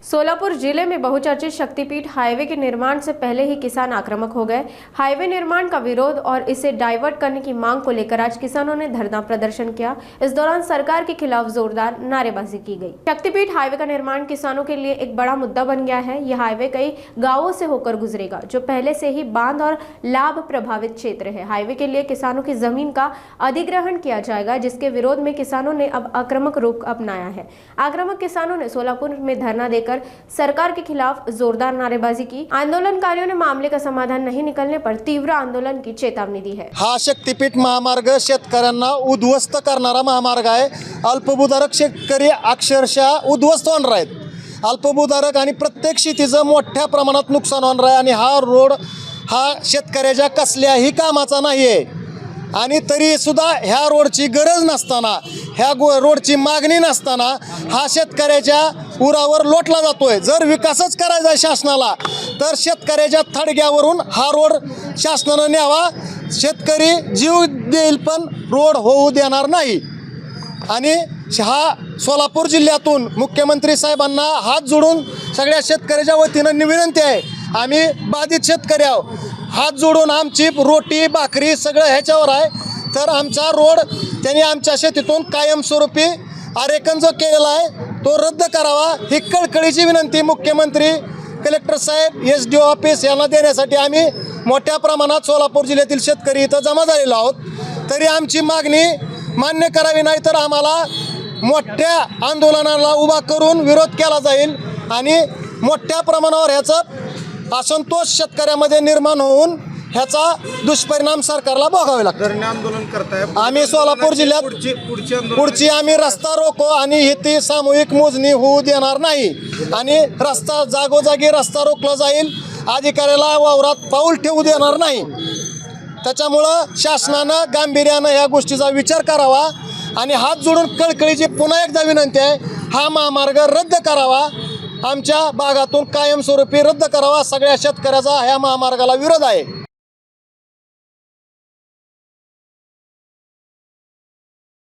सोलापुर जिले में बहुचर्चित शक्तिपीठ हाईवे के निर्माण से पहले ही किसान आक्रामक हो गए। हाईवे निर्माण का विरोध और इसे डाइवर्ट करने की मांग को लेकर आज किसानों ने धरना प्रदर्शन किया। इस दौरान सरकार के खिलाफ जोरदार नारेबाजी की गई। शक्तिपीठ हाईवे का निर्माण किसानों के लिए एक बड़ा मुद्दा बन गया है। यह हाईवे कई गाँवों से होकर गुजरेगा, जो पहले से ही बांध और लाभ प्रभावित क्षेत्र है। हाईवे के लिए किसानों की जमीन का अधिग्रहण किया जाएगा, जिसके विरोध में किसानों ने अब आक्रामक रुख अपनाया है। आक्रामक किसानों ने सोलापुर में धरना देकर सरकार के खिलाफ जोरदार नारेबाजी की। आंदोलनकारियों ने मामले का समाधान नहीं निकलने पर तीव्र आंदोलन की चेतावनी दी है। हा शक्तिपीठ महामार्ग शेतकऱ्यांना उद्ध्वस्त करणारा महामार्ग आहे। अल्पभूधारक शेतकरी अक्षरशः उद्ध्वस्त होणार आहेत। अल्पभूधारक आणि प्रत्येक शेतीचं मोठ्या प्रमाणात नुकसान होणार आहे आणि हा रोड हा शेतकऱ्याच्या कसल्याही कामाचा नाही आहे आणि तरी सुद्धा ह्या रोडची गरज नसताना, ह्या रोडची मागणी नसताना हा शेतकऱ्याच्या उरावर लोटला जातोय। जर विकासच करायचा आहे शासनाला तर शेतकऱ्याच्या थडग्यावरून हा रोड शासनाने न्यावा। शेतकरी जीव देईल पण रोड होऊ देणार नाही। आणि हा सोलापूर जिल्ह्यातून मुख्यमंत्री साहेबांना हात जोडून सगळ्या शेतकऱ्याच्या वतीनं विनंती आहे। आम्ही बाधित शेतकरी आहोत। हात जोडून आमची रोटी भाकरी सगळं ह्याच्यावर आहे। तर आमचा रोड त्यांनी आमच्या शेतीतून कायमस्वरूपी आरेखन जो केलेला आहे तो रद्द करावा, ही कळकळीची विनंती मुख्यमंत्री, कलेक्टर साहेब, SDO ऑफिस यांना देण्यासाठी आम्ही मोठ्या प्रमाणात सोलापूर जिल्ह्यातील शेतकरी इथं जमा झालेलो आहोत। तरी आमची मागणी मान्य करावी, नाही तर आम्हाला मोठ्या आंदोलनाला उभा करून विरोध केला जाईल आणि मोठ्या प्रमाणावर ह्याचा असंतोष शेतकऱ्यामध्ये निर्माण होऊन ह्याचा दुष्परिणाम सरकारला भोगावे लागतात। आंदोलन करताय आम्ही सोलापूर जिल्ह्यात पुढची आम्ही रस्ता रोको आणि ही सामूहिक मोजणी होऊ देणार नाही आणि रस्ता जागोजागी रस्ता रोखला जाईल। अधिकाऱ्याला वावरात पाऊल ठेवू देणार नाही। त्याच्यामुळं शासनानं गांभीर्यानं या गोष्टीचा विचार करावा आणि हात जोडून कळकळीची पुन्हा एकदा विनंती आहे, हा महामार्ग रद्द करावा, आमच्या भागातून कायमस्वरूपी रद्द करावा। सगळ्या शेतकऱ्याचा ह्या महामार्गाला विरोध आहे।